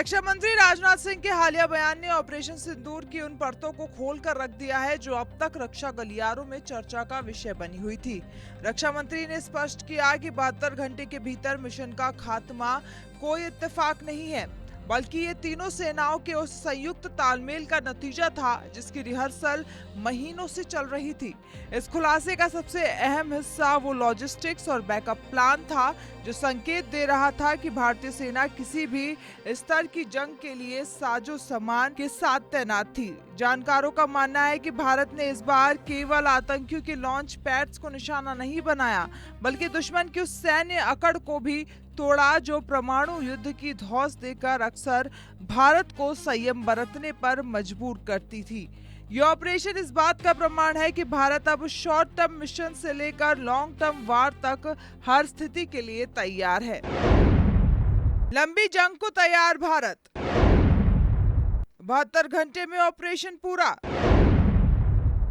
रक्षा मंत्री राजनाथ सिंह के हालिया बयान ने ऑपरेशन सिंदूर की उन परतों को खोल कर रख दिया है जो अब तक रक्षा गलियारों में चर्चा का विषय बनी हुई थी। रक्षा मंत्री ने स्पष्ट किया कि 72 घंटे के भीतर मिशन का खात्मा कोई इत्तेफाक नहीं है, बल्कि ये तीनों सेनाओं के उस संयुक्त तालमेल का नतीजा था जिसकी रिहर्सल महीनों से चल रही थी। इस खुलासे का सबसे अहम हिस्सा वो लॉजिस्टिक्स और बैकअप प्लान था जो संकेत दे रहा था कि भारतीय सेना किसी भी स्तर की जंग के लिए साजो सामान के साथ तैनात थी। जानकारों का मानना है कि भारत ने इस बार केवल आतंकियों के लॉन्च पैड्स को निशाना नहीं बनाया, बल्कि दुश्मन की उस सैन्य अकड़ को भी तोड़ा जो परमाणु युद्ध की धौंस देकर अक्सर भारत को संयम बरतने पर मजबूर करती थी। यह ऑपरेशन इस बात का प्रमाण है कि भारत अब शॉर्ट टर्म मिशन से लेकर लॉन्ग टर्म वार तक हर स्थिति के लिए तैयार है। लंबी जंग को तैयार भारत, 72 घंटे में ऑपरेशन पूरा,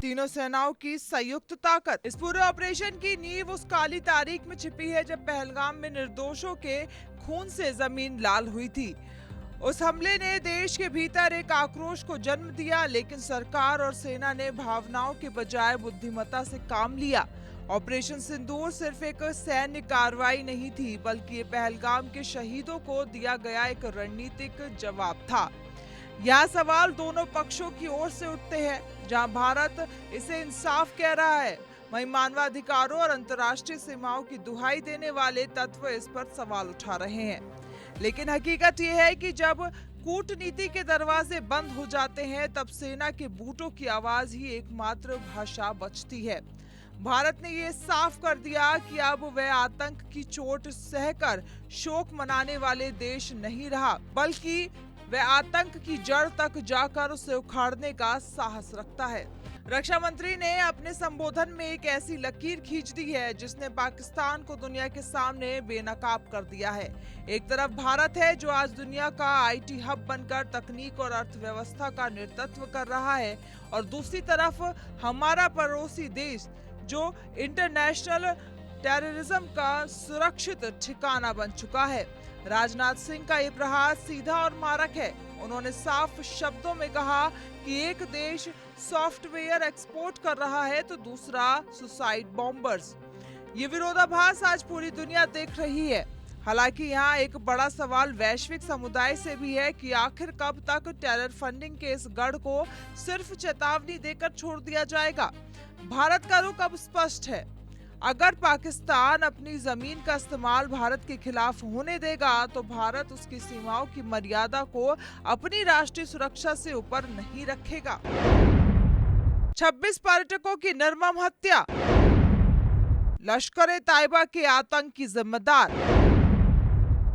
तीनों सेनाओं की संयुक्त ताकत। इस पूरे ऑपरेशन की नींव उस काली तारीख में छिपी है जब पहलगाम में निर्दोषों के खून से जमीन लाल हुई थी। उस हमले ने देश के भीतर एक आक्रोश को जन्म दिया, लेकिन सरकार और सेना ने भावनाओं के बजाय बुद्धिमत्ता से काम लिया। ऑपरेशन सिंदूर सिर्फ एक सैन्य कार्रवाई नहीं थी, बल्कि ये पहलगाम के शहीदों को दिया गया एक रणनीतिक जवाब था। यहाँ सवाल दोनों पक्षों की ओर से उठते हैं। जहाँ भारत इसे इंसाफ कह रहा है, वहीं मानवाधिकारों और अंतर्राष्ट्रीय सीमाओं की दुहाई देने वाले तत्व इस पर सवाल उठा रहे हैं। लेकिन हकीकत यह है कि जब कूटनीति के दरवाजे बंद हो जाते हैं, तब सेना के बूटों की आवाज ही एकमात्र भाषा बचती है। भारत ने ये साफ कर दिया कि अब वह आतंक की चोट सहकर शोक मनाने वाले देश नहीं रहा, बल्कि वह आतंक की जड़ तक जाकर उसे उखाड़ने का साहस रखता है। रक्षा मंत्री ने अपने संबोधन में एक ऐसी लकीर खींच दी है जिसने पाकिस्तान को दुनिया के सामने बेनकाब कर दिया है। एक तरफ भारत है जो आज दुनिया का आईटी हब बनकर तकनीक और अर्थव्यवस्था का नेतृत्व कर रहा है, और दूसरी तरफ हमारा पड़ोसी देश जो इंटरनेशनल टेररिज्म का सुरक्षित ठिकाना बन चुका है। राजनाथ सिंह का ये प्रहार सीधा और मारक है। उन्होंने साफ शब्दों में कहा कि एक देश सॉफ्टवेयर एक्सपोर्ट कर रहा है तो दूसरा सुसाइड बॉम्बर्स। ये विरोधाभास आज पूरी दुनिया देख रही है। हालांकि यहाँ एक बड़ा सवाल वैश्विक समुदाय से भी है कि आखिर कब तक टेरर फंडिंग के इस गढ़ को सिर्फ चेतावनी देकर छोड़ दिया जाएगा। भारत का रुख अब स्पष्ट है। अगर पाकिस्तान अपनी जमीन का इस्तेमाल भारत के खिलाफ होने देगा तो भारत उसकी सीमाओं की मर्यादा को अपनी राष्ट्रीय सुरक्षा से ऊपर नहीं रखेगा। 26 पर्यटकों की निर्मम हत्या, लश्कर-ए-तैयबा के आतंक की जिम्मेदार,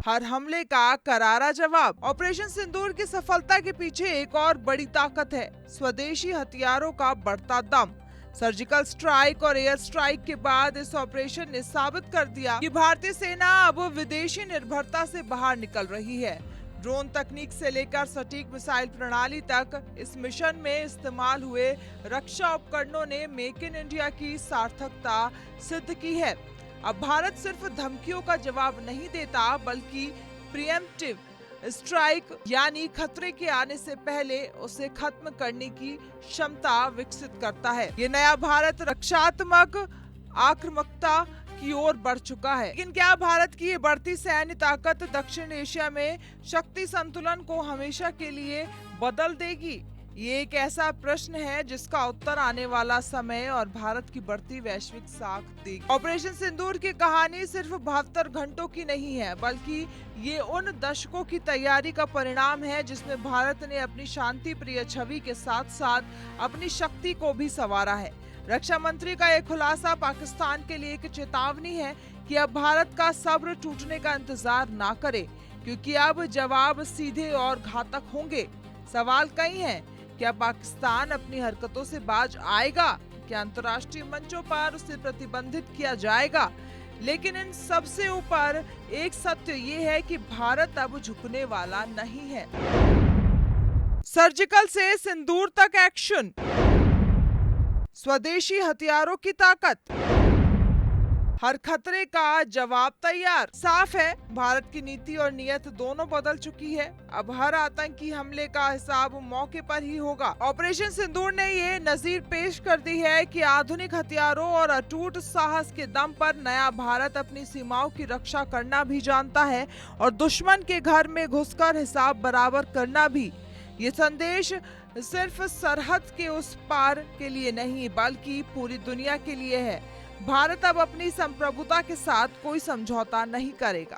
हर हमले का करारा जवाब। ऑपरेशन सिंदूर की सफलता के पीछे एक और बड़ी ताकत है, स्वदेशी हथियारों का बढ़ता दम। सर्जिकल स्ट्राइक और एयर स्ट्राइक के बाद इस ऑपरेशन ने साबित कर दिया कि भारतीय सेना अब विदेशी निर्भरता से बाहर निकल रही है। ड्रोन तकनीक से लेकर सटीक मिसाइल प्रणाली तक इस मिशन में इस्तेमाल हुए रक्षा उपकरणों ने मेक इन इंडिया की सार्थकता सिद्ध की है। अब भारत सिर्फ धमकियों का जवाब नहीं देता, बल्कि प्रिएम्प्टिव स्ट्राइक यानी खतरे के आने से पहले उसे खत्म करने की क्षमता विकसित करता है। ये नया भारत रक्षात्मक आक्रामकता की ओर बढ़ चुका है। लेकिन क्या भारत की ये बढ़ती सैन्य ताकत दक्षिण एशिया में शक्ति संतुलन को हमेशा के लिए बदल देगी? ये एक ऐसा प्रश्न है जिसका उत्तर आने वाला समय और भारत की बढ़ती वैश्विक साख देगी। ऑपरेशन सिंदूर की कहानी सिर्फ 72 घंटों की नहीं है, बल्कि ये उन दशकों की तैयारी का परिणाम है जिसमें भारत ने अपनी शांति प्रिय छवि के साथ साथ अपनी शक्ति को भी संवारा है। रक्षा मंत्री का यह खुलासा पाकिस्तान के लिए एक चेतावनी है कि अब भारत का सब्र टूटने का इंतजार ना करे, क्योंकि अब जवाब सीधे और घातक होंगे। सवाल कई हैं। क्या पाकिस्तान अपनी हरकतों से बाज आएगा? क्या अंतर्राष्ट्रीय मंचों पर उसे प्रतिबंधित किया जाएगा? लेकिन इन सबसे ऊपर एक सत्य ये है कि भारत अब झुकने वाला नहीं है। सर्जिकल से सिंदूर तक एक्शन, स्वदेशी हथियारों की ताकत, हर खतरे का जवाब तैयार। साफ है, भारत की नीति और नीयत दोनों बदल चुकी है। अब हर आतंकी हमले का हिसाब मौके पर ही होगा। ऑपरेशन सिंदूर ने ये नजीर पेश कर दी है कि आधुनिक हथियारों और अटूट साहस के दम पर नया भारत अपनी सीमाओं की रक्षा करना भी जानता है और दुश्मन के घर में घुसकर हिसाब बराबर करना भी। ये संदेश सिर्फ सरहद के उस पार के लिए नहीं, बल्कि पूरी दुनिया के लिए है। भारत अब अपनी संप्रभुता के साथ कोई समझौता नहीं करेगा।